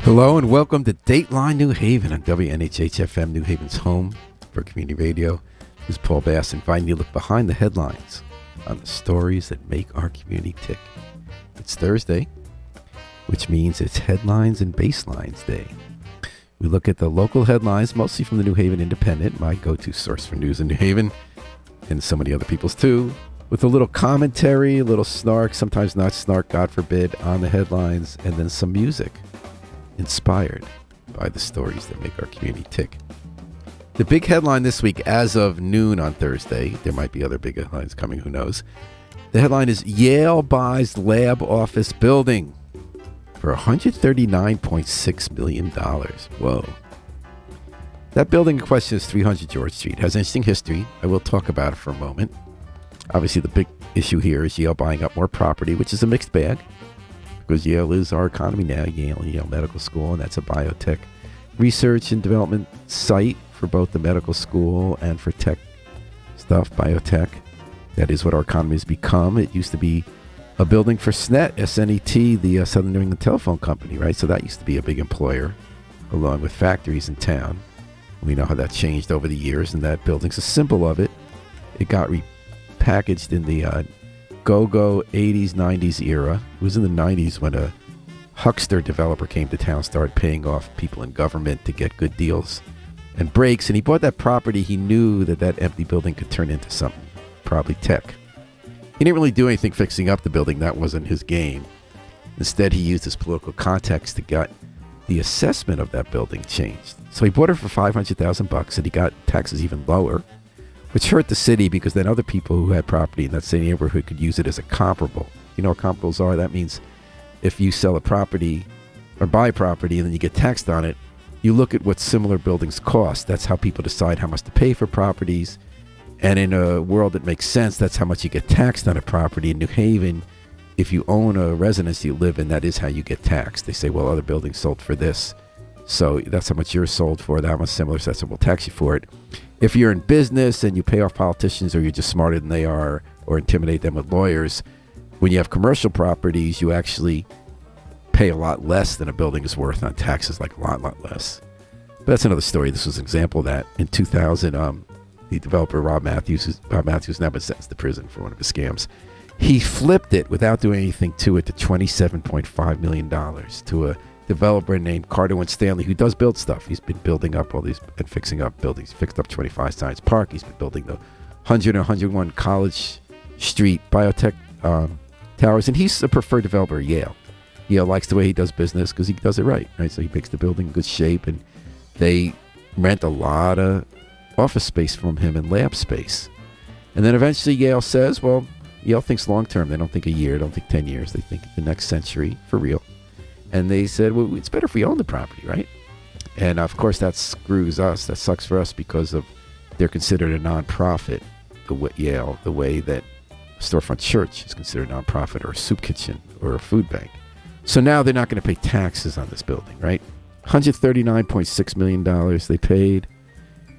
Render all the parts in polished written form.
Hello and welcome to Dateline New Haven on WNHH-FM, New Haven's home for community radio. This is Paul Bass inviting you to look behind the headlines on the stories that make our community tick. It's Thursday, which means it's Headlines and Basslines Day. We look at the local headlines, mostly from the New Haven Independent, my go-to source for news in New Haven, and so many other people's too, with a little commentary, a little snark, sometimes not snark, God forbid, on the headlines, and then some music inspired by the stories that make our community tick. The big headline this week, as of noon on Thursday, there might be other big headlines coming, who knows. The headline is Yale buys lab office building for $139.6 million. Whoa. That building in question is 300 George Street. It has an interesting history. I will talk about it for a moment. Obviously, the big issue here is Yale buying up more property, which is a mixed bag, because Yale is our economy now, Yale Medical School, and that's a biotech research and development site for both the medical school and for tech stuff, biotech. That is what our economy has become. It used to be a building for SNET, S-N-E-T, the Southern New England Telephone Company, right? So that used to be a big employer, along with factories in town. We know how that changed over the years, and that building's a symbol of it. It got repackaged in the go-go 80s, 90s era. It was in the 90s when a huckster developer came to town, started paying off people in government to get good deals and breaks, and he bought that property. He knew that that empty building could turn into something, probably tech. He didn't really do anything fixing up the building. That wasn't his game. Instead, he used his political context to get the assessment of that building changed. So he bought it for $500,000, and he got taxes even lower, which hurt the city because then other people who had property in that same neighborhood could use it as a comparable. You know what comparables are? That means if you sell a property or buy property and then you get taxed on it, you look at what similar buildings cost. That's how people decide how much to pay for properties. And in a world that makes sense, that's how much you get taxed on a property. In New Haven, if you own a residence you live in, that is how you get taxed. They say, well, other buildings sold for this, so that's how much yours sold for, that much similar, so that's what we'll tax you for it. If you're in business and you pay off politicians, or you're just smarter than they are, or intimidate them with lawyers, when you have commercial properties, you actually pay a lot less than a building is worth on taxes, like a lot less. But that's another story. This was an example of that. In 2000, the developer Rob Matthews has now been sentenced to prison for one of his scams. He flipped it without doing anything to it to $27.5 million to a developer named Carter and Stanley, who does build stuff. He's been building up all these and fixing up buildings. He fixed up 25 Science Park. He's been building the 100 and 101 College Street biotech towers, and he's a preferred developer at Yale. Yale likes the way he does business because he does it right? So he makes the building in good shape, and they rent a lot of office space from him and lab space. And then eventually Yale says, well, Yale thinks long term. They don't think a year, don't think 10 years. They think the next century for real. And they said, well, it's better if we own the property, right? And of course that screws us. That sucks for us because of they're considered a nonprofit, Yale, the way that a storefront church is considered a nonprofit, or a soup kitchen, or a food bank. So now they're not going to pay taxes on this building, right? $139.6 million they paid,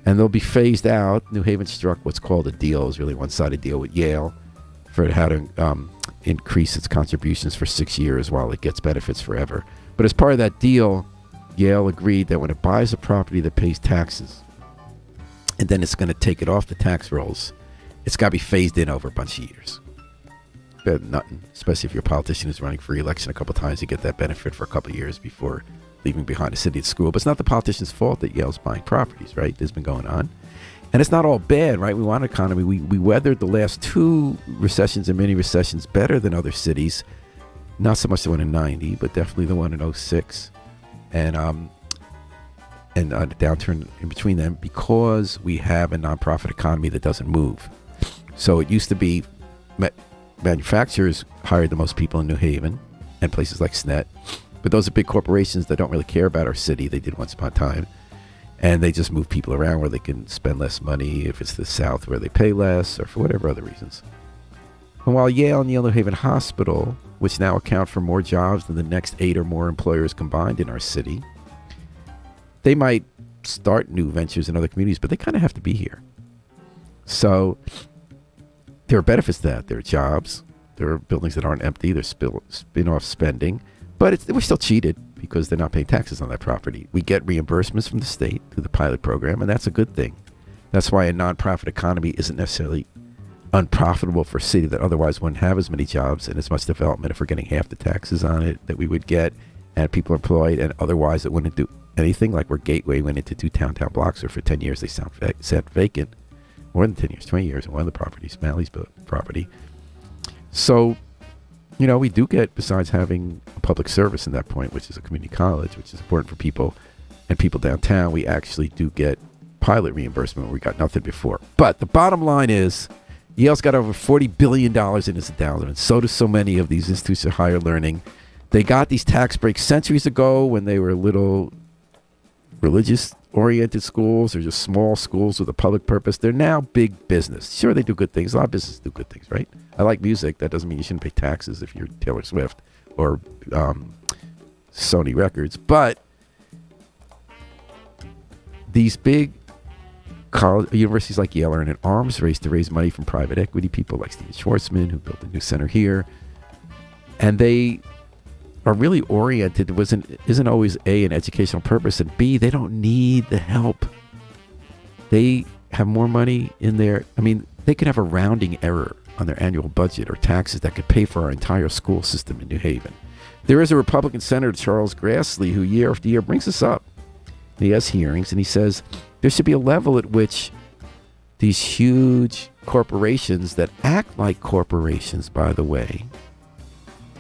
and they'll be phased out. New Haven struck what's called a deal. It was really a one-sided deal with Yale for how to increase its contributions for 6 years while it gets benefits forever. But as part of that deal, Yale agreed that when it buys a property that pays taxes, and then it's going to take it off the tax rolls, it's got to be phased in over a bunch of years. Better than nothing, especially if you're a politician who's running for re-election a couple times, you get that benefit for a couple of years before leaving behind a city and school. But it's not the politician's fault that Yale's buying properties, right? This has been going on. And it's not all bad, right? We want an economy. We weathered the last two recessions and mini recessions better than other cities. Not so much the one in 90, but definitely the one in 06. And a downturn in between them, because we have a nonprofit economy that doesn't move. So it used to be manufacturers hired the most people in New Haven and places like SNET. But those are big corporations that don't really care about our city. They did once upon a time. And they just move people around where they can spend less money, if it's the South where they pay less, or for whatever other reasons. And while Yale and Yale New Haven Hospital, which now account for more jobs than the next 8 or more employers combined in our city, they might start new ventures in other communities, but they kind of have to be here. So there are benefits to that. There are jobs. There are buildings that aren't empty. There's spin-off spending. But we're still cheated because they're not paying taxes on that property. We get reimbursements from the state through the pilot program, and that's a good thing. That's why a nonprofit economy isn't necessarily unprofitable for a city that otherwise wouldn't have as many jobs and as much development if we're getting half the taxes on it that we would get, and people are employed, and otherwise it wouldn't do anything. Like where Gateway went into 2 downtown blocks, or for 10 years they sat vacant. More than 10 years, 20 years in one of the properties, Malley's property. So, we do get, besides having a public service in that point, which is a community college, which is important for people and people downtown, we actually do get pilot reimbursement where we got nothing before. But the bottom line is, Yale's got over $40 billion in its endowment. So do so many of these institutes of higher learning. They got these tax breaks centuries ago when they were little religious-oriented schools or just small schools with a public purpose. They're now big business. Sure, they do good things. A lot of businesses do good things, right? I like music. That doesn't mean you shouldn't pay taxes if you're Taylor Swift or Sony Records. But these big universities like Yale are in an arms race to raise money from private equity people like Steven Schwartzman, who built a new center here. And they are really oriented. Isn't always A, an educational purpose, and B, they don't need the help. They have more money in their, they could have a rounding error on their annual budget or taxes that could pay for our entire school system in New Haven. There is a Republican Senator, Charles Grassley, who year after year brings this up. He has hearings and he says there should be a level at which these huge corporations that act like corporations, by the way,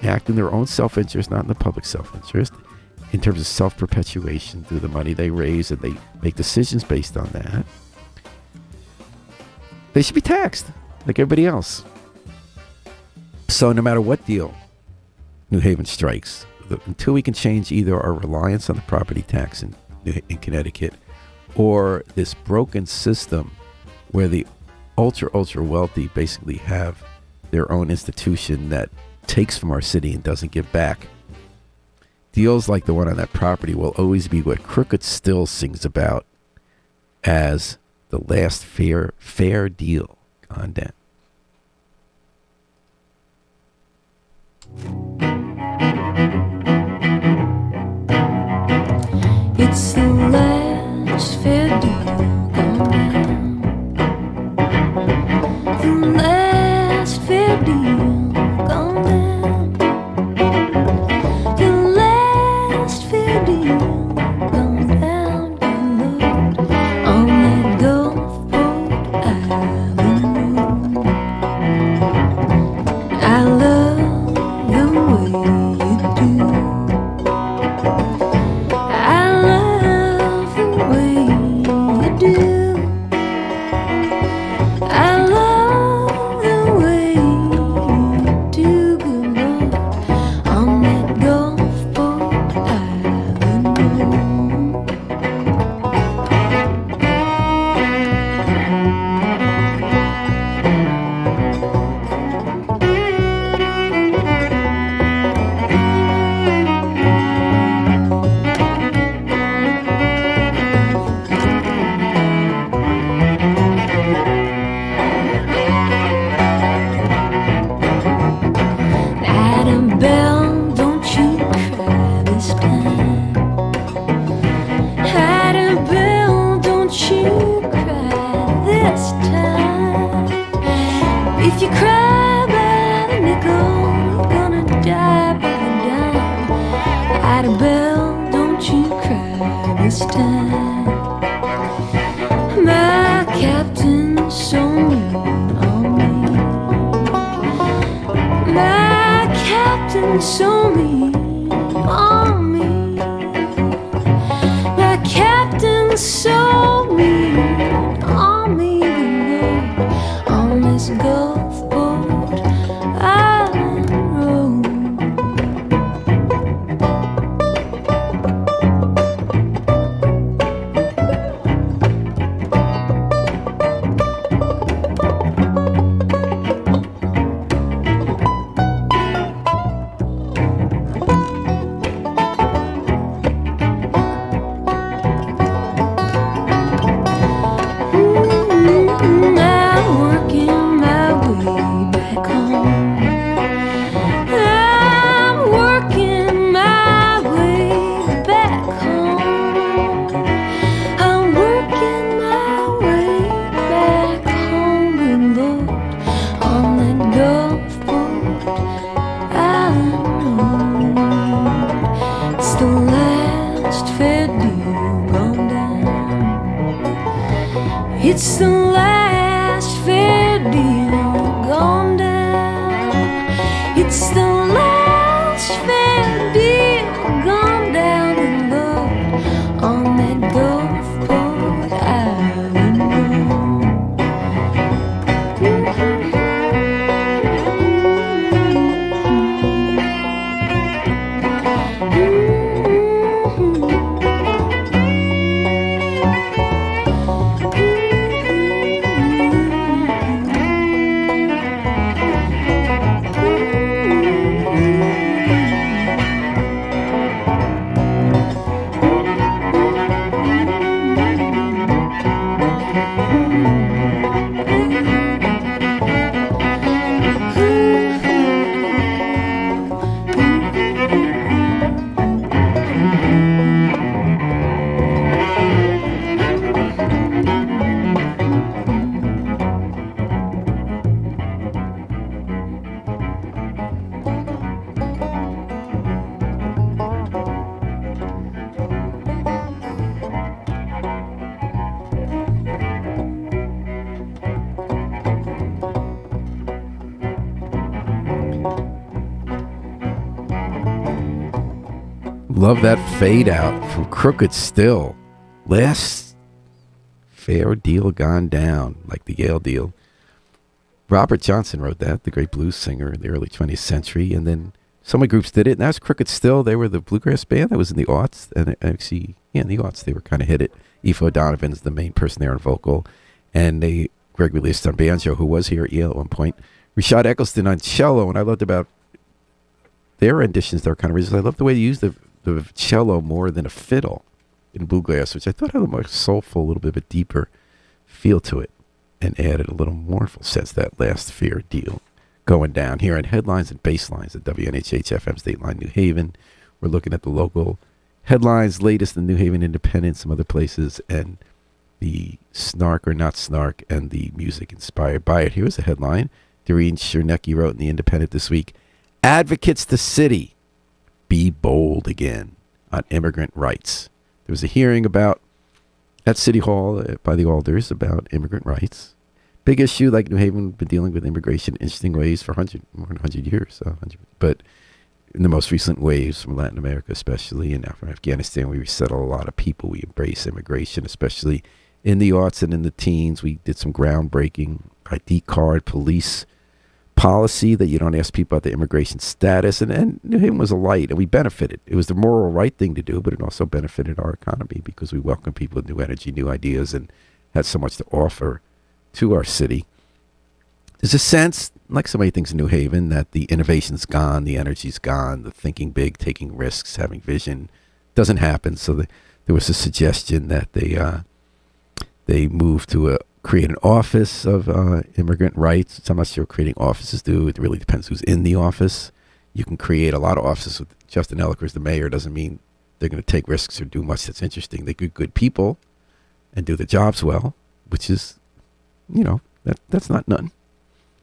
act in their own self-interest, not in the public self-interest, in terms of self-perpetuation through the money they raise, and they make decisions based on that. They should be taxed like everybody else. So no matter what deal New Haven strikes, until we can change either our reliance on the property tax in Connecticut or this broken system where the ultra wealthy basically have their own institution that takes from our city and doesn't give back, deals like the one on that property will always be what Crooked still sings about as the last fair deal gone down. It's the last fair deal gone down. The last fair deal gone down. The last fair deal gone down. Good Lord, on that Gulfport Island road. I love the way you do. It's the last fair deal gone down. It's the last fair deal gone down the road on that Gulfport Avenue. Love that fade out from Crooked Still. Last fair deal gone down, like the Yale deal. Robert Johnson wrote that, the great blues singer in the early 20th century. And then so many groups did it. And that's Crooked Still. They were the bluegrass band that was in the aughts. And actually, in the aughts, they were kind of hit it. Aoife O'Donovan's the main person there on vocal. And Greg released on banjo, who was here at Yale at one point. Rashad Eccleston on cello. And I loved about their renditions, they were kind of original. I loved the way they used the cello more than a fiddle in bluegrass, which I thought had a more soulful, a little bit of a deeper feel to it, and added a little mournful sense, that last fair deal going down here on Headlines and Basslines at WNHH FM's Dateline New Haven. We're looking at the local headlines, latest in New Haven Independent, some other places, and the snark or not snark, and the music inspired by it. Here's a headline Doreen Chernecki wrote in the Independent this week. Advocates to City, be bold again on immigrant rights. There was a hearing at City Hall by the alders about immigrant rights. Big issue, like New Haven, been dealing with immigration in interesting ways for more than 100 years. But in the most recent waves from Latin America, especially, and now from Afghanistan, we resettle a lot of people. We embrace immigration, especially in the aughts and in the teens. We did some groundbreaking ID card, police policy that you don't ask people about the immigration status, and New Haven was a light, and we benefited. It was the moral right thing to do, but it also benefited our economy because we welcomed people with new energy, new ideas, and had so much to offer to our city. There's a sense, like so many things in New Haven, that the innovation's gone, the energy's gone, the thinking big, taking risks, having vision doesn't happen. So there was a suggestion that they moved to create an office of immigrant rights. So I'm not sure what creating offices do. It really depends who's in the office. You can create a lot of offices with Justin Elicker as the mayor. Doesn't mean they're going to take risks or do much that's interesting. They're good people and do the jobs well, which is, that's not none.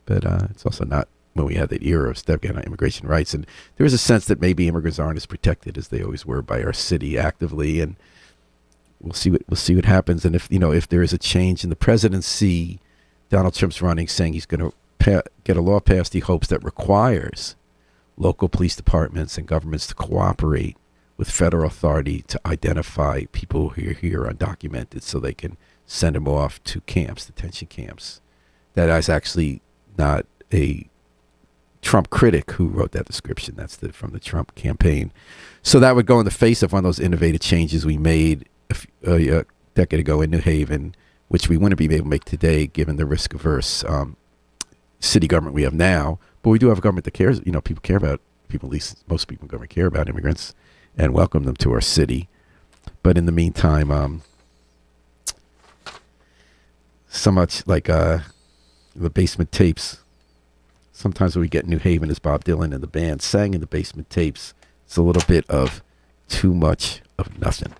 But it's also not when we had that era of stepping on immigration rights. And there is a sense that maybe immigrants aren't as protected as they always were by our city actively. And we'll see what happens. And if there is a change in the presidency, Donald Trump's running, saying he's going to get a law passed he hopes that requires local police departments and governments to cooperate with federal authority to identify people who are here undocumented so they can send them off to camps, detention camps. That is actually not a Trump critic who wrote that description. That's from the Trump campaign. So that would go in the face of one of those innovative changes we made a decade ago in New Haven, which we wouldn't be able to make today given the risk-averse city government we have now. But we do have a government that cares. People care about people, at least most people in government care about immigrants and welcome them to our city. But in the meantime, so much like the basement tapes. Sometimes when we get in New Haven, as Bob Dylan and the band sang in the basement tapes, it's a little bit of too much of nothing.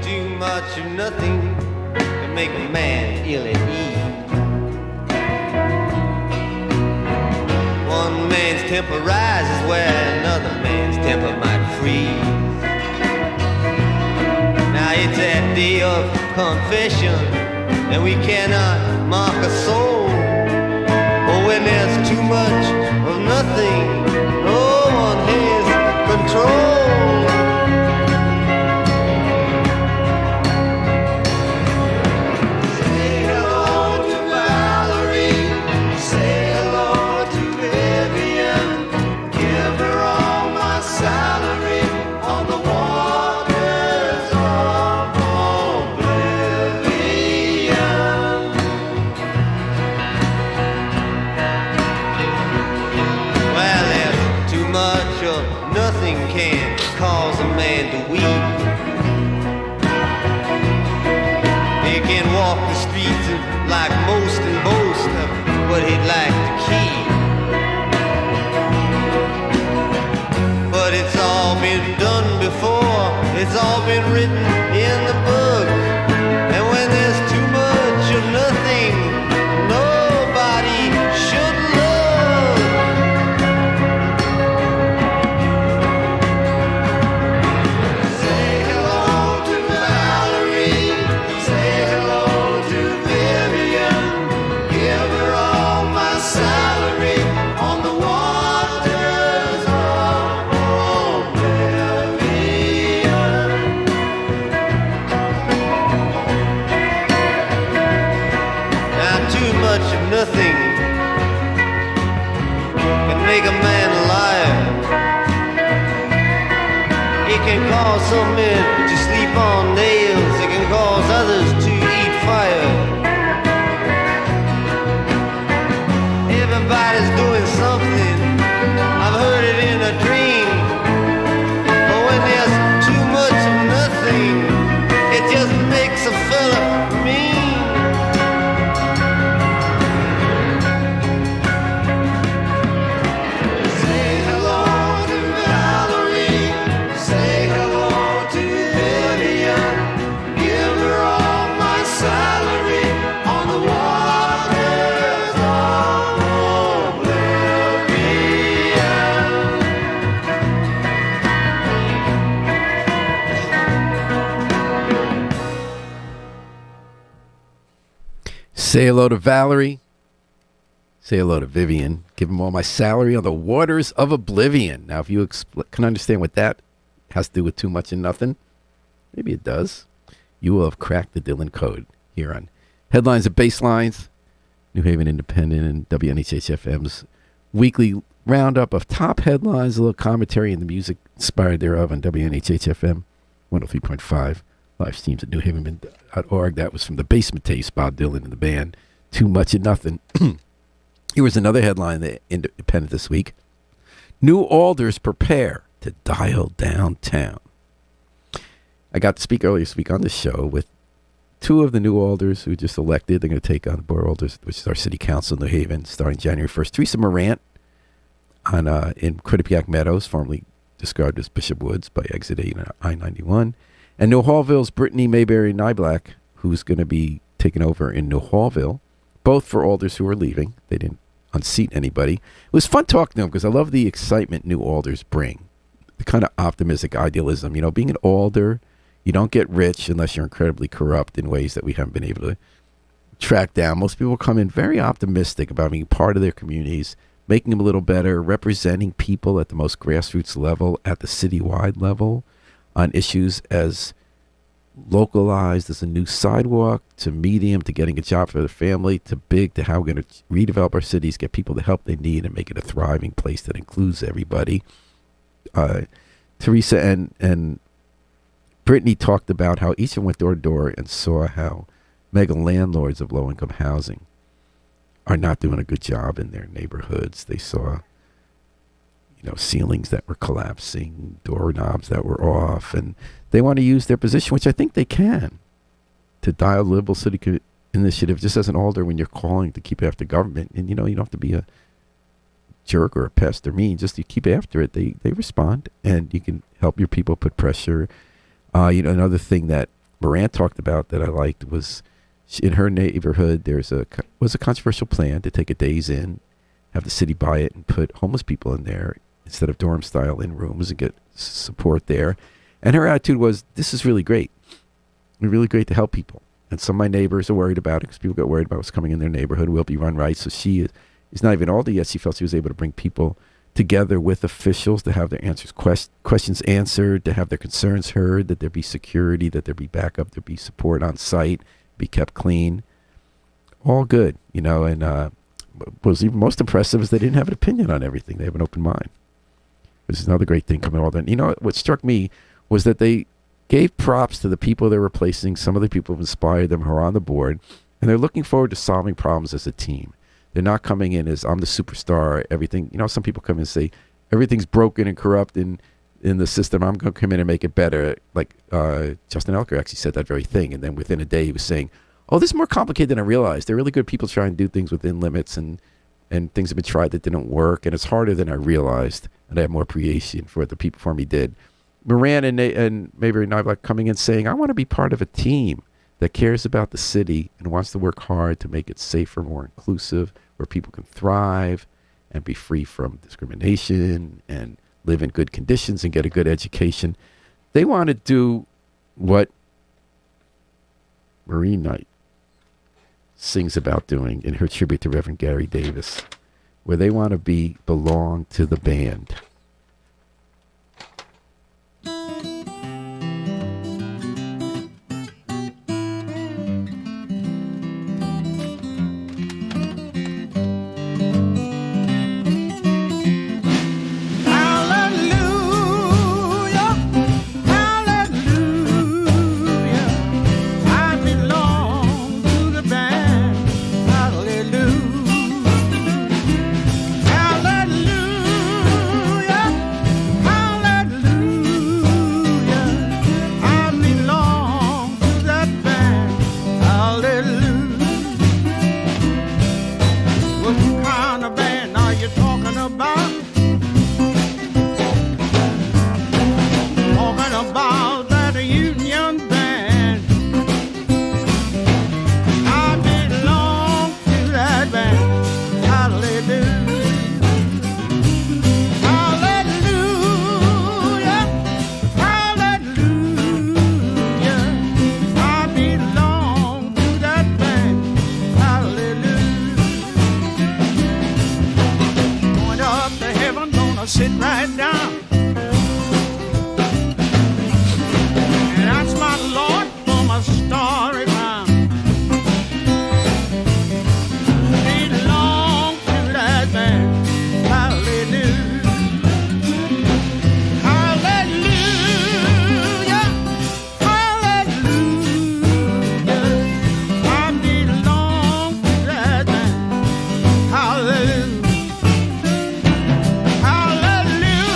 Too much of nothing to make a man feel at ease. temper rises where another man's temper might freeze. Now it's that day of confession, and we cannot mock a soul. But when there's too much of nothing, no one has control. Cause a man to weep. He can walk the streets like most and boast of what he'd like to keep. But it's all been done before, it's all been written in the book. And when there's too much of nothing, nobody should look. Nothing can make a man a liar. It can cause some men to sleep on nails. It can cause others to eat fire. Everybody's doing something. I've heard it in a dream. But when there's too much of nothing, it just makes a fella mean. Say hello to Valerie. Say hello to Vivian. Give them all my salary on the waters of oblivion. Now, if you can understand what that has to do with too much and nothing, maybe it does. You will have cracked the Dylan code here on Headlines and Basslines, New Haven Independent, and WNHH-FM's weekly roundup of top headlines, a little commentary, and the music inspired thereof on WNHH-FM 103.5. Live streams at newhaven.org. That was from the Basement Tapes, Bob Dylan and the band. Too much and nothing. Here was another headline in the Independent this week. New alders prepare to dial downtown. I got to speak earlier this week on the show with two of the new alders who just elected. They're going to take on the Board of Alders, which is our city council in New Haven, starting January 1st. Teresa Morant in Quinnipiac Meadows, formerly described as Bishop Woods by Exit 8 and I-91. And New Hallville's Brittany Mayberry Nyblack, who's going to be taking over in New Hallville, both for alders who are leaving. They didn't unseat anybody. It was fun talking to them because I love the excitement new alders bring, the kind of optimistic idealism. You know, being an alder, you don't get rich unless you're incredibly corrupt in ways that we haven't been able to track down. Most people come in very optimistic about being part of their communities, making them a little better, representing people at the most grassroots level, at the citywide level, on issues as localized as a new sidewalk, to medium, to getting a job for their family, to big, to how we're going to redevelop our cities, get people the help they need, and make it a thriving place that includes everybody. Teresa and Brittany talked about how each of them went door to door and saw how mega landlords of low-income housing are not doing a good job in their neighborhoods. They saw ceilings that were collapsing, doorknobs that were off, and they want to use their position, which I think they can, to dial the Liberal City Initiative just as an alder when you're calling to keep after government. And, you don't have to be a jerk or a pest or mean. Just you keep after it. They respond, and you can help your people put pressure. Another thing that Moran talked about that I liked was in her neighborhood, was a controversial plan to take a days in, have the city buy it and put homeless people in there instead of dorm style in rooms and get support there. And her attitude was, this is really great. It's really great to help people. And some of my neighbors are worried about it because people got worried about what's coming in their neighborhood. Will be run right. So she is not even older yet. She felt she was able to bring people together with officials to have their questions answered, to have their concerns heard, that there be security, that there be backup, there be support on site, be kept clean. All good, you know. And what was even most impressive is they didn't have an opinion on everything. They have an open mind. This is another great thing coming all done. You know, what struck me was that they gave props to the people they're replacing. Some of the people have inspired them who are on the board, and they're looking forward to solving problems as a team. They're not coming in as, I'm the superstar, everything. You know, some people come in and say, everything's broken and corrupt in the system. I'm going to come in and make it better. Like Justin Elker actually said that very thing. And then within a day, he was saying, oh, this is more complicated than I realized. They're really good people trying to do things within limits, and things have been tried that didn't work. And it's harder than I realized. And I have more appreciation for what the people before me did. Moran and Mayberry Knobloch coming in saying, I want to be part of a team that cares about the city and wants to work hard to make it safer, more inclusive, where people can thrive and be free from discrimination and live in good conditions and get a good education. They want to do what Marie Knight sings about doing in her tribute to Reverend Gary Davis, where they want to belong to the band. Sit right down and ask my Lord for my story round. Belong to that man. Hallelujah. Hallelujah. Hallelujah. I belong to that man. Hallelujah. Hallelujah.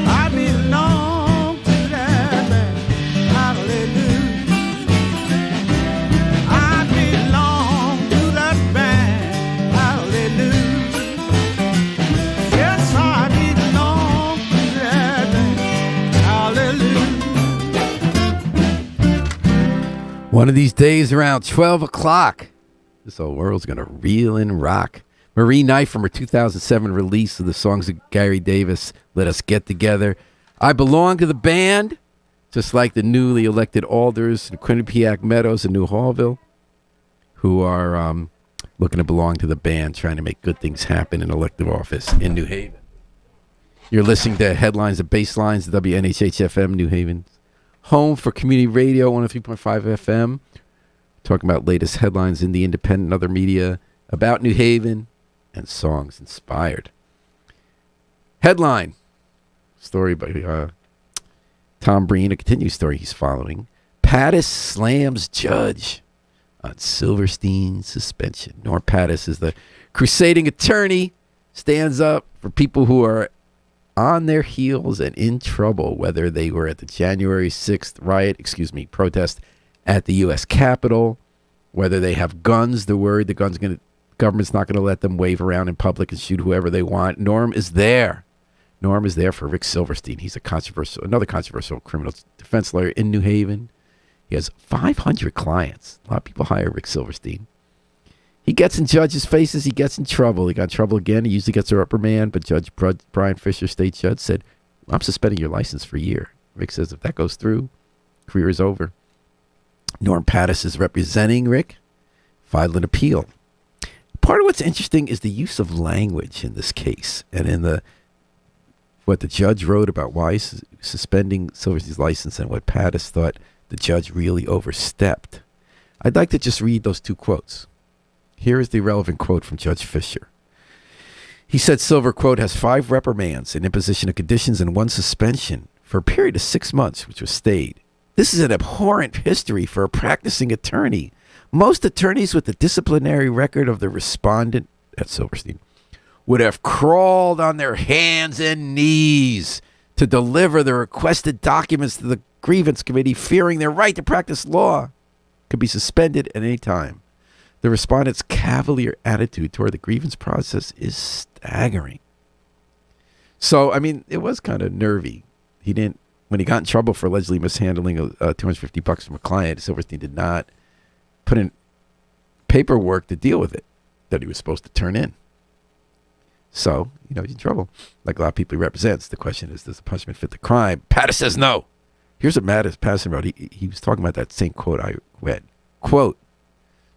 I belong One of these days around 12 o'clock, this whole world's going to reel and rock. Marie Knight from her 2007 release of the songs of Gary Davis, Let Us Get Together. I belong to the band, just like the newly elected alders in Quinnipiac Meadows and New Hallville, who are looking to belong to the band, trying to make good things happen in elective office in New Haven. You're listening to Headlines of Basslines, WNHH-FM, New Haven's home for community radio, 103.5 FM. Talking about latest headlines in the independent and other media about New Haven and songs inspired. Headline, story by Tom Breen, a continued story he's following. Pattis slams judge on Silverstein suspension. Norm Pattis is the crusading attorney, stands up for people who are on their heels and in trouble, whether they were at the January 6th protest at the U.S. Capitol, whether they have guns, they're worried the government's not going to let them wave around in public and shoot whoever they want. Norm is there. Norm is there for Rick Silverstein. He's another controversial criminal defense lawyer in New Haven. He has 500 clients. A lot of people hire Rick Silverstein. He gets in judges' faces. He gets in trouble. He got in trouble again. He usually gets a reprimand, but Judge Brian Fisher, state judge, said, I'm suspending your license for a year. Rick says if that goes through, career is over. Norm Pattis is representing Rick, filed an appeal. Part of what's interesting is the use of language in this case, and in what the judge wrote about why he's suspending Silverstein's license and what Pattis thought the judge really overstepped. I'd like to just read those two quotes. Here is the relevant quote from Judge Fisher. He said Silver, quote, has 5 reprimands, an imposition of conditions, and 1 suspension for a period of 6 months, which was stayed. This is an abhorrent history for a practicing attorney. Most attorneys with the disciplinary record of the respondent, that's Silverstein, would have crawled on their hands and knees to deliver the requested documents to the grievance committee, fearing their right to practice law could be suspended at any time. The respondent's cavalier attitude toward the grievance process is staggering. So, I mean, it was kind of nervy. When he got in trouble for allegedly mishandling $250 from a client, Silverstein did not put in paperwork to deal with it that he was supposed to turn in. So, he's in trouble. Like a lot of people he represents. The question is, does the punishment fit the crime? Pattis says no. Here's what Pattis wrote. He was talking about that same quote I read. Quote,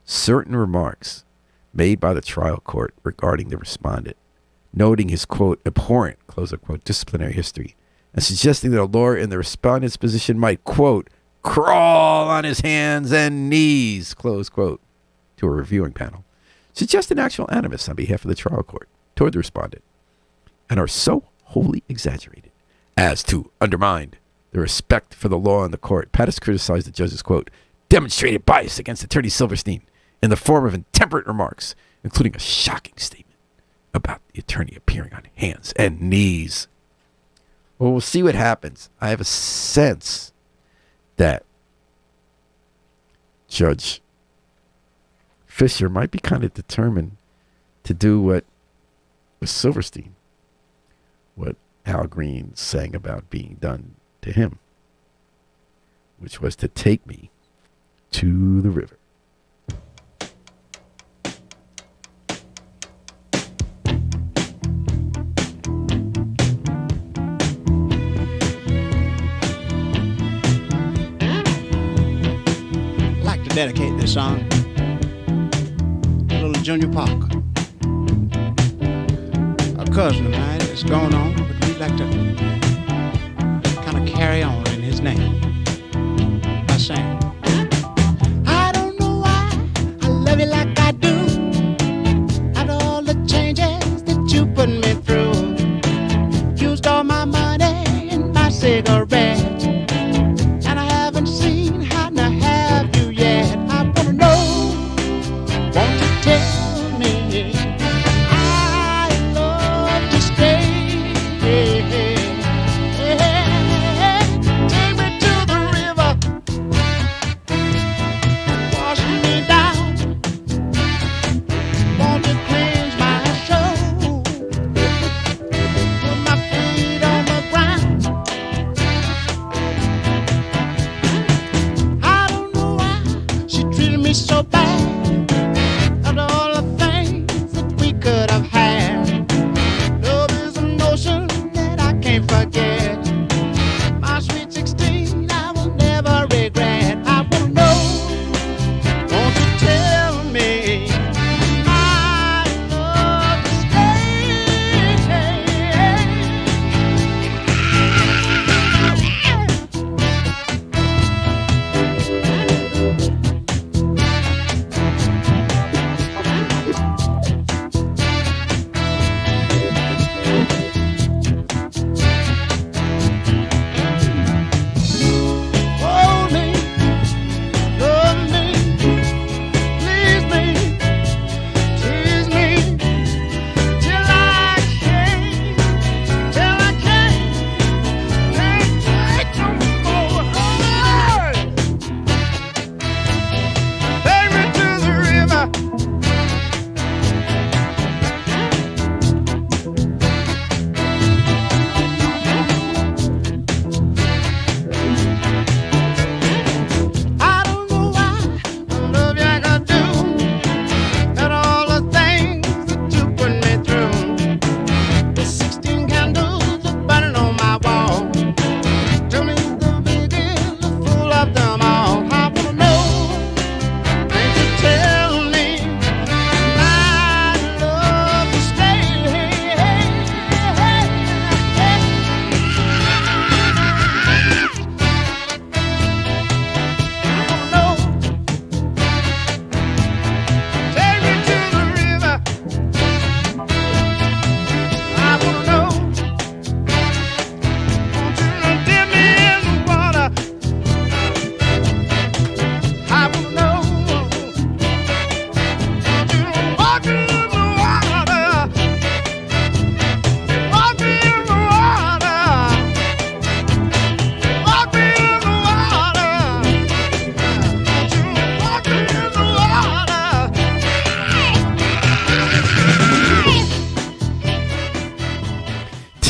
certain remarks made by the trial court regarding the respondent, noting his, quote, abhorrent, close unquote, disciplinary history, and suggesting that a lawyer in the respondent's position might, quote, crawl on his hands and knees, close quote, to a reviewing panel, suggest an actual animus on behalf of the trial court toward the respondent, and are so wholly exaggerated as to undermine the respect for the law and the court. Pattis criticized the judge's, quote, demonstrated bias against Attorney Silverstein in the form of intemperate remarks, including a shocking statement about the attorney appearing on hands and knees. Well, we'll see what happens. I have a sense that Judge Fisher might be kind of determined to do what with Silverstein, what Al Green sang about being done to him, which was to take me to the river. I'd like to dedicate this song to little Junior Parker, a cousin of mine that's going on, but we'd like to kind of carry on in his name by saying, I don't know why I love you like I do, after all the changes that you put me through. Used all my money and my cigarettes, and I haven't seen how to have you yet. I wanna know, won't you tell me I love to stay? Take me to the river, wash me down, want to cleanse my soul, put my feet on the ground,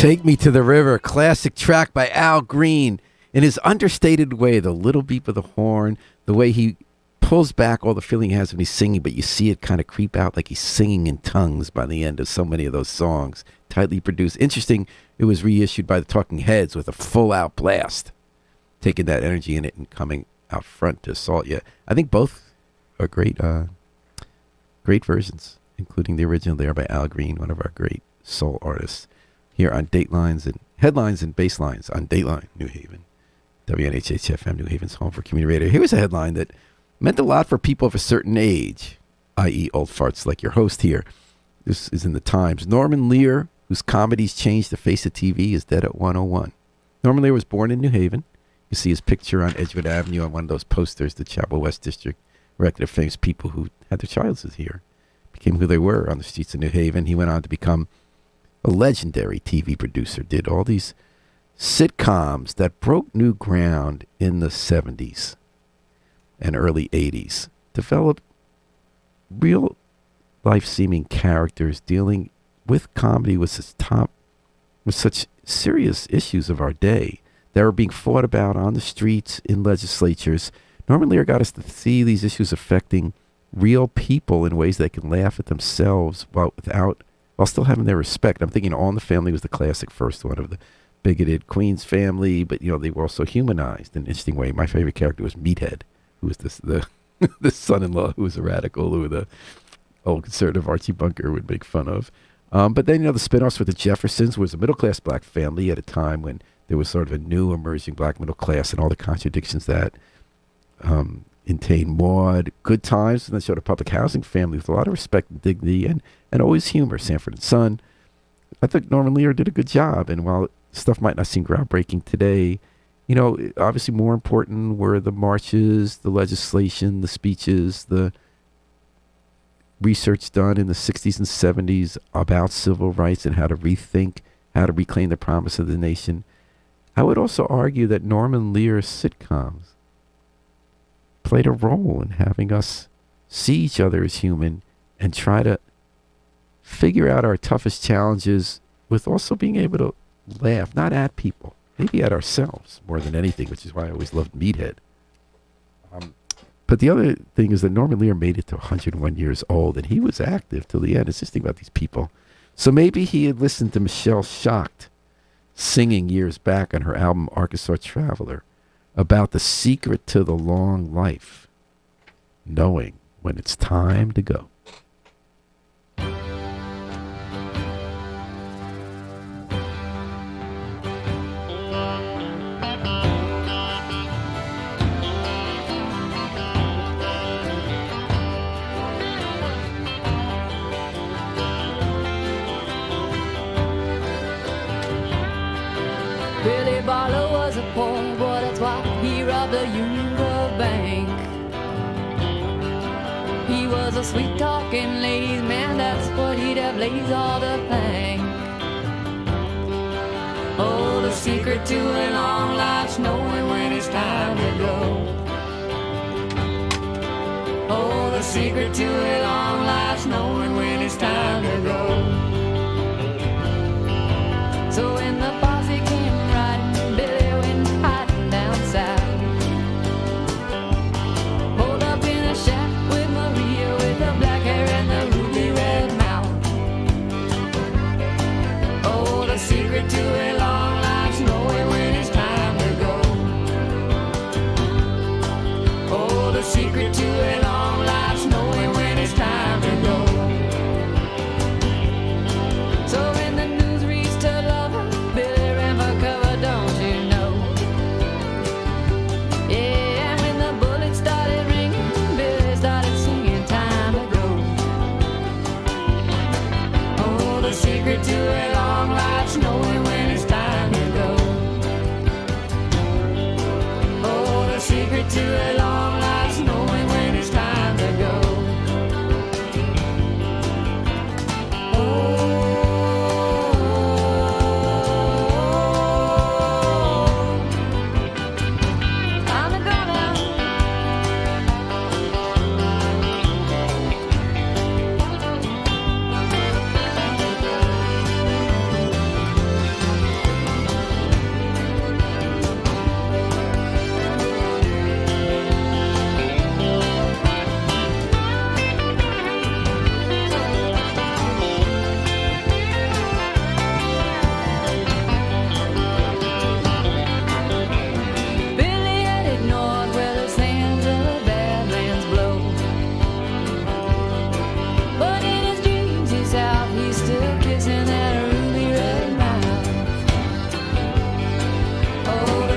Take Me to the River, classic track by Al Green. In his understated way, the little beep of the horn, the way he pulls back all the feeling he has when he's singing, but you see it kind of creep out like he's singing in tongues by the end of so many of those songs. Tightly produced. Interesting, it was reissued by the Talking Heads with a full-out blast, taking that energy in it and coming out front to assault you. I think both are great versions, including the original there by Al Green, one of our great soul artists, here on Datelines and Headlines and Basslines on Dateline, New Haven. WNHH-FM, New Haven's home for community radio. Here was a headline that meant a lot for people of a certain age, i.e. old farts like your host here. This is in the Times. Norman Lear, whose comedies changed the face of TV, is dead at 101. Norman Lear was born in New Haven. You see his picture on Edgewood Avenue on one of those posters, the Chapel West District, erected of famous people who had their childhood here, became who they were on the streets of New Haven. He went on to become a legendary TV producer, did all these sitcoms that broke new ground in the 70s and early 80s, developed real life-seeming characters dealing with comedy with such serious issues of our day that were being fought about on the streets, in legislatures. Norman Lear got us to see these issues affecting real people in ways they can laugh at themselves while still having their respect. I'm thinking All in the Family was the classic first one of the bigoted Queen's family, but they were also humanized in an interesting way. My favorite character was Meathead, who was the the son-in-law who was a radical, who the old conservative Archie Bunker would make fun of. But then, the spin-offs with the Jeffersons was a middle-class black family at a time when there was sort of a new emerging black middle class and all the contradictions that entailed. Maud, Good Times, and then showed a public housing family with a lot of respect and dignity and always humor. Sanford and Son. I think Norman Lear did a good job, and while stuff might not seem groundbreaking today, obviously more important were the marches, the legislation, the speeches, the research done in the 60s and 70s about civil rights and how to rethink, how to reclaim the promise of the nation. I would also argue that Norman Lear's sitcoms played a role in having us see each other as human and try to figure out our toughest challenges with also being able to laugh, not at people, maybe at ourselves more than anything, which is why I always loved Meathead. But the other thing is that Norman Lear made it to 101 years old, and he was active till the end. It's just think about these people. So maybe he had listened to Michelle Schacht singing years back on her album Arkansas Traveler about the secret to the long life, knowing when it's time to go. Billy Barlow was a poor boy, that's why he robbed the Union Grove Bank. He was a sweet-talking ladies' man, that's what he'd have ladies all to thank. Oh, the secret to a long life's knowing when it's time to go. Oh, the secret to a long life's knowing when it's time to go. So when the posse came riding, Billy went hiding down south. Pulled up in a shack with Maria, with the black hair and the ruby red mouth. Oh, the secret to a long life's knowing when it's time to go. Oh, the secret to a long life's knowing when it's time to go.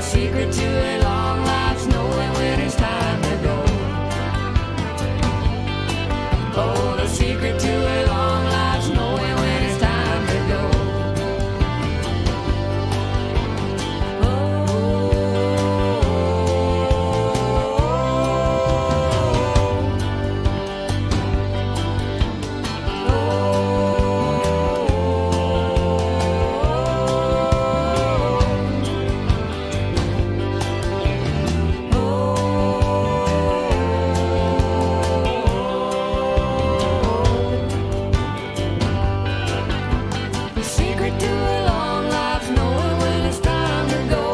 secret to a long life's knowing when it's time to go. Oh, the secret to a long life's knowing when it's time to go. The secret to a long life's knowing when it's time to go.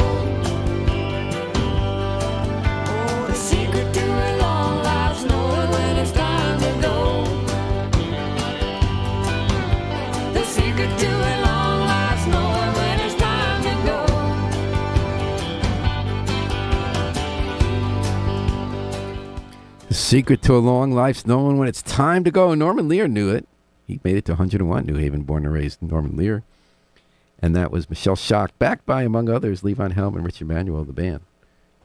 Oh, the secret to a long life's knowing when it's time to go. The secret to a long life's knowing when it's time to go. The secret to a long life's knowing when it's time to go. Norman Lear knew it. He made it to 101, New Haven, born and raised Norman Lear. And that was Michelle Shock, backed by, among others, Levon Helm and Richard Manuel, the band.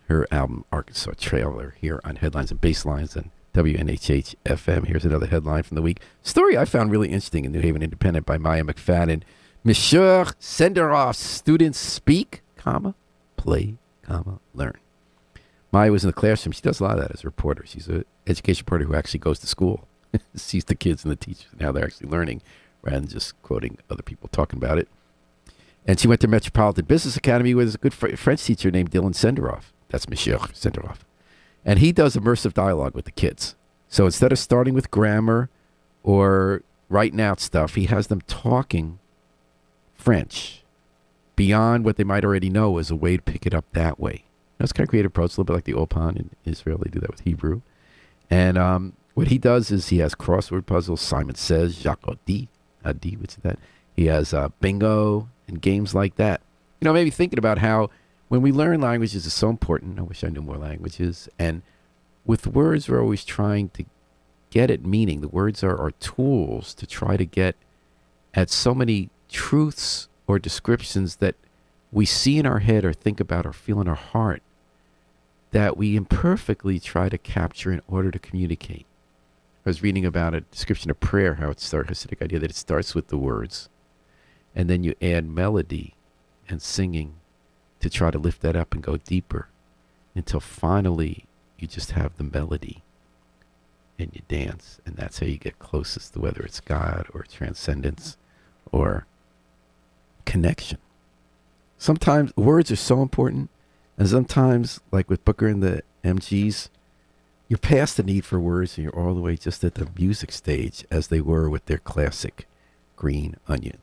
Her album, Arkansas Trailer, here on Headlines and Basslines and WNHH FM. Here's another headline from the week. Story I found really interesting in New Haven Independent by Maya McFadden. Monsieur Senderoff's students speak, comma, play, comma, learn. Maya was in the classroom. She does a lot of that as a reporter. She's an education reporter who actually goes to school, sees the kids and the teachers and how they're actually learning rather than just quoting other people talking about it. And she went to Metropolitan Business Academy with a good French teacher named Dylan Senderoff. That's Monsieur Senderoff. And he does immersive dialogue with the kids. So instead of starting with grammar or writing out stuff, he has them talking French beyond what they might already know as a way to pick it up that way. That's kind of creative approach, a little bit like the Opan in Israel. They do that with Hebrew. And what he does is he has crossword puzzles. Simon Says, Jacques Adi, what's that? He has bingo and games like that. You know, maybe thinking about how when we learn languages is so important. I wish I knew more languages. And with words, we're always trying to get at meaning. The words are our tools to try to get at so many truths or descriptions that we see in our head or think about or feel in our heart that we imperfectly try to capture in order to communicate. I was reading about a description of prayer, how it starts, Hasidic idea that it starts with the words, and then you add melody and singing to try to lift that up and go deeper until finally you just have the melody and you dance, and that's how you get closest to whether it's God or transcendence or connection. Sometimes words are so important, and sometimes, like with Booker and the MGs, you're past the need for words and you're all the way just at the music stage as they were with their classic Green Onions.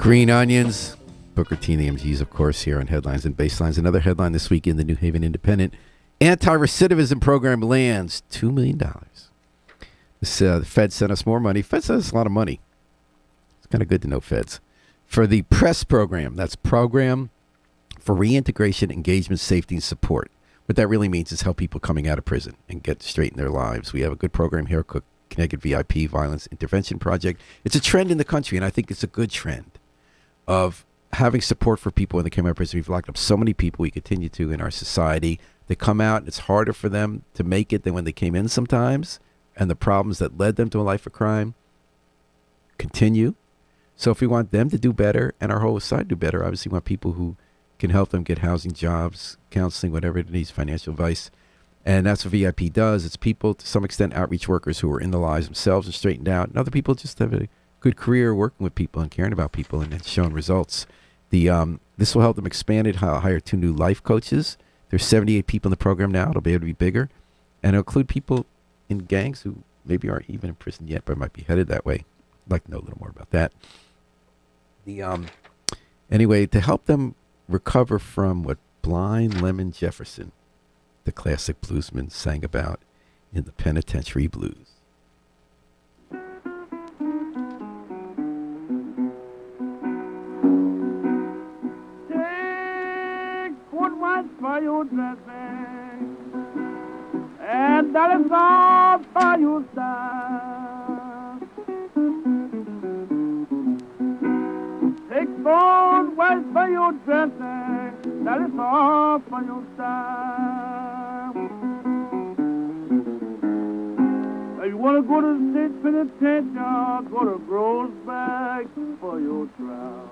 Green onions. Booker T and the MGs, of course, here on Headlines and Basslines. Another headline this week in the New Haven Independent. Anti-recidivism program lands $2 million. The Fed sent us more money. Fed sent us a lot of money. It's kind of good to know Feds. For the PRESS program. That's Program for Reintegration, Engagement, Safety, and Support. What that really means is help people coming out of prison and get straight in their lives. We have a good program here, Connecticut VIP Violence Intervention Project. It's a trend in the country, and I think it's a good trend of having support for people when they come out of prison. We've locked up so many people, we continue to, in our society. They come out, and it's harder for them to make it than when they came in sometimes, and the problems that led them to a life of crime continue. So if we want them to do better and our whole society to do better, obviously we want people who can help them get housing, jobs, counseling, whatever it needs, financial advice. And that's what VIP does. It's people, to some extent, outreach workers who are in the lives themselves and straightened out. And other people just have a good career working with people and caring about people and it's shown results. This will help them expand it, hire 2 new life coaches. There's 78 people in the program now. It'll be able to be bigger. And it'll include people in gangs who maybe aren't even in prison yet, but might be headed that way. I'd like to know a little more about that. Anyway, to help them recover from what Blind Lemon Jefferson, the classic bluesman, sang about in the Penitentiary Blues. For your dressing, and that is all for your style. Take gold white for your dressing, that is all for your style. If you want to go to the state penitentiary, go to Groesbeck for your trial.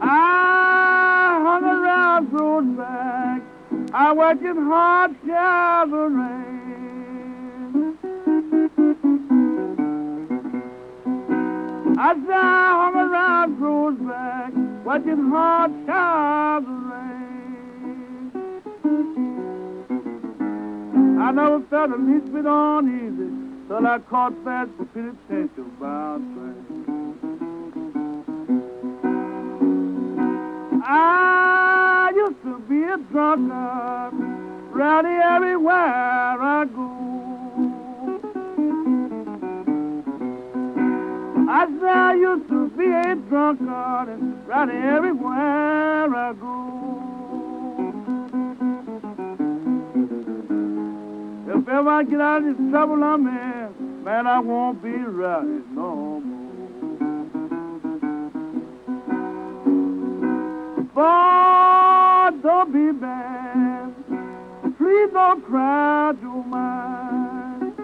I hung around Groesbeck, I worked in hard rain. I said I hung around Groesbeck, working hard rain. I never felt the least bit uneasy till I caught fast the penitentiary bound train. I used to be a drunkard, rowdy everywhere I go. I said I used to be a drunkard and rowdy everywhere I go. If ever I get out of this trouble I'm in, man, I won't be rowdy no more. Boy, don't be bad. Please don't cry too much.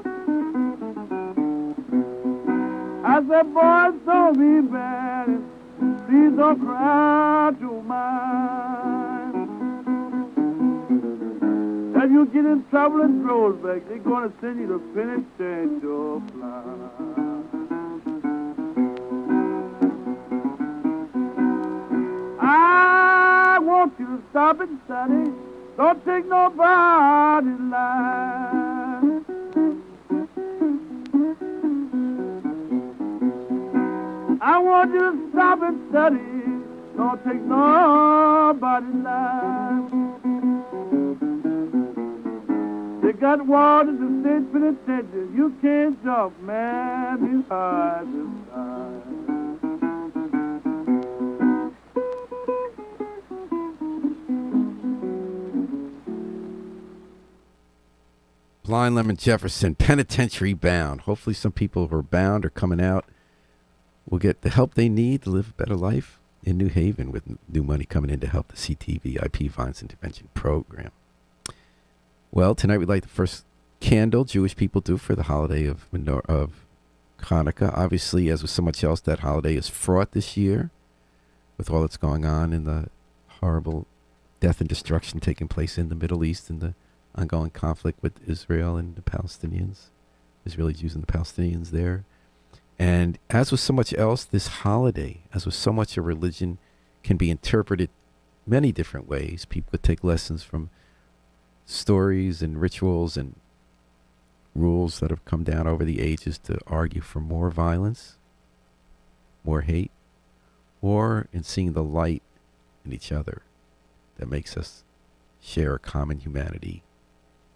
I said, boy, don't be bad. Please don't cry too much. If you get in trouble in Groesbeck, they're going to send you to penitentiary fly. I want you to stop and study. Don't take nobody's life. I want you to stop and study. Don't take nobody's life. They got water to state penitentiary. You can't jump, man. These highs is high. Blind Lemon Jefferson, penitentiary bound. Hopefully some people who are bound or coming out will get the help they need to live a better life in New Haven with new money coming in to help the CTVIP Violence Intervention Program. Well, tonight we'd light the first candle Jewish people do for the holiday of Hanukkah. Obviously, as with so much else, that holiday is fraught this year with all that's going on in the horrible death and destruction taking place in the Middle East and the ongoing conflict with Israel and the Palestinians, Israeli Jews and the Palestinians there. And as with so much else, this holiday, as with so much of religion, can be interpreted many different ways. People could take lessons from stories and rituals and rules that have come down over the ages to argue for more violence, more hate, or in seeing the light in each other that makes us share a common humanity,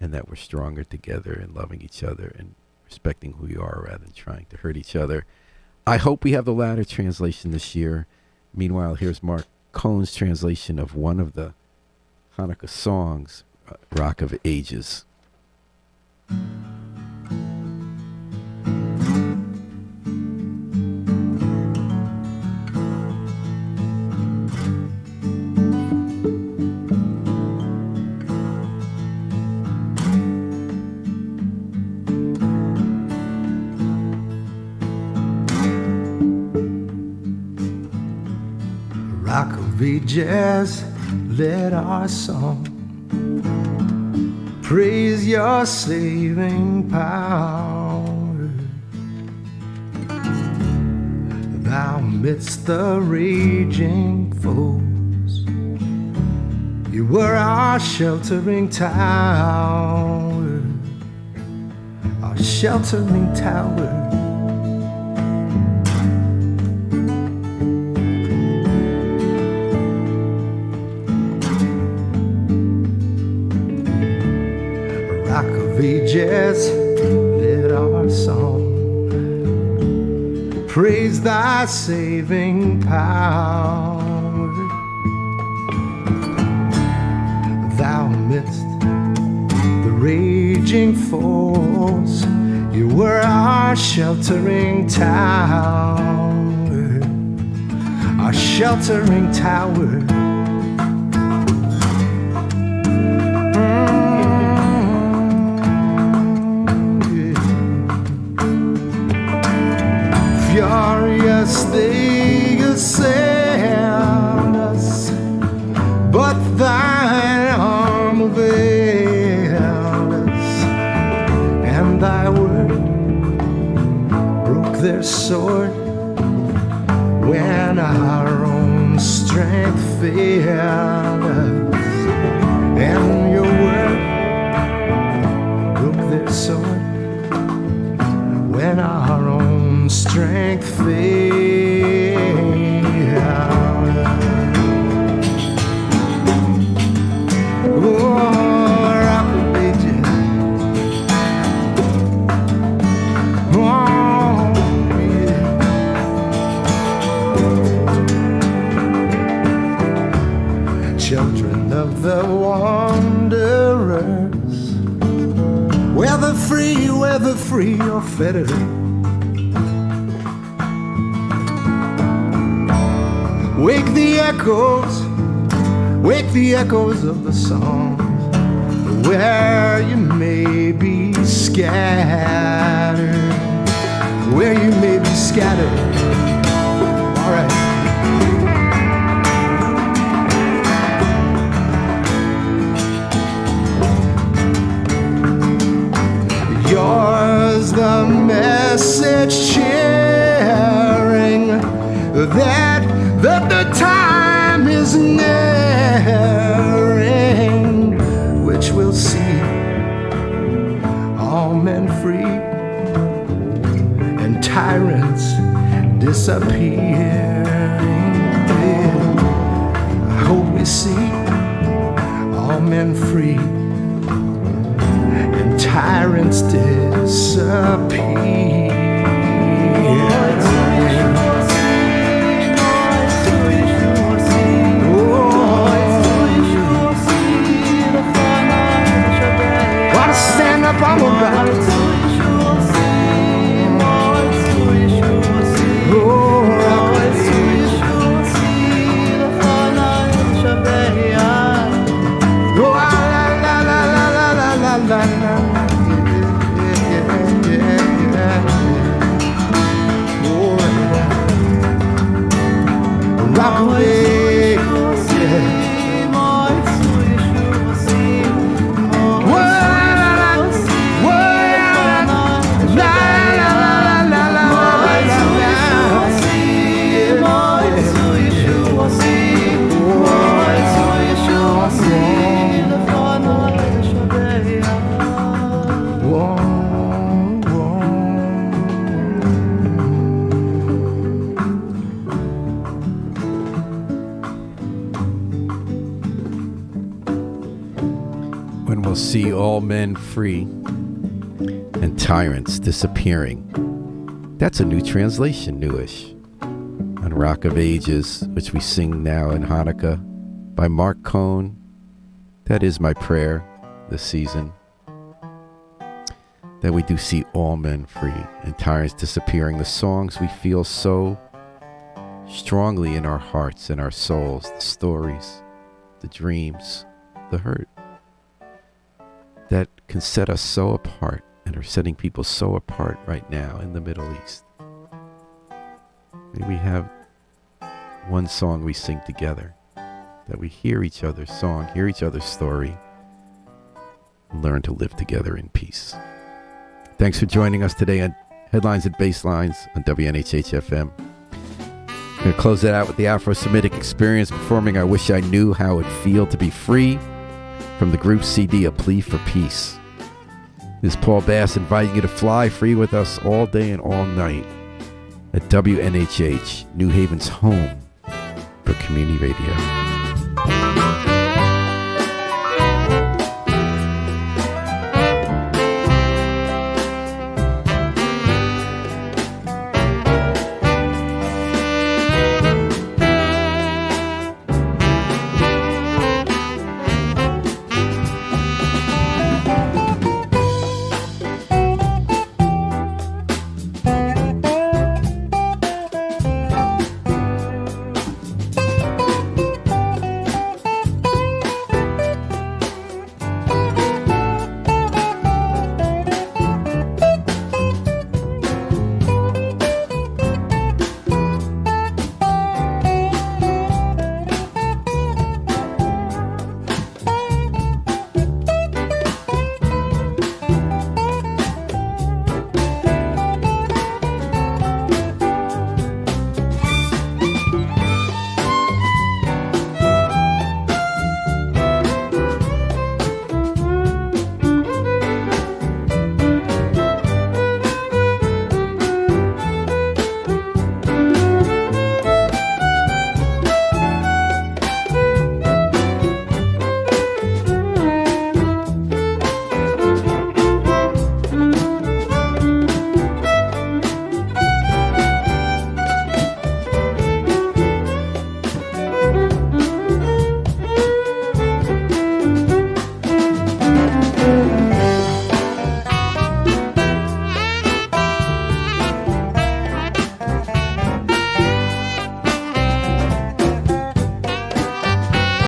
and that we're stronger together and loving each other and respecting who we are rather than trying to hurt each other. I hope we have the latter translation this year. Meanwhile, here's Mark Cohn's translation of one of the Hanukkah songs, Rock of Ages. Rock of Ages, let our song praise your saving power. Thou amidst the raging foes, you were our sheltering tower, our sheltering tower. Rock of Ages, let our song praise thy saving power. Thou amidst the raging foes, you were our sheltering tower, our sheltering tower. Furious they assailed us, but thine arm availed us, and thy word broke their sword when our own strength failed us, and your word broke their sword when our own strength failed. Oh, Rock of Ages. Oh, yeah. Children of the wanderers, whether free or fettered, wake the echoes of the songs where you may be scattered, where you may be scattered. All right. Yours the message sharing that the time is nearing, which will see all men free and tyrants disappearing. I hope we see all men free and tyrants disappear. Stand up, I'm about it. Oh, Rock of Ages. Oh, la la la la la la la la. Yeah, yeah, yeah, yeah. see all men free and tyrants disappearing. That's a new translation, newish. On Rock of Ages, which we sing now in Hanukkah, by Mark Cohn. That is my prayer this season. That we do see all men free and tyrants disappearing. The songs we feel so strongly in our hearts and our souls, the stories, the dreams, the hurt, that can set us so apart and are setting people so apart right now in the Middle East. May we have one song we sing together, that we hear each other's song, hear each other's story, and learn to live together in peace. Thanks for joining us today on Headlines and Basslines on WNHH-FM. I'm going to close it out with the Afro-Semitic Experience performing I Wish I Knew How It'd Feel to Be Free from the group CD A Plea for Peace. This is Paul Bass inviting you to fly free with us all day and all night at WNHH, New Haven's home for community radio.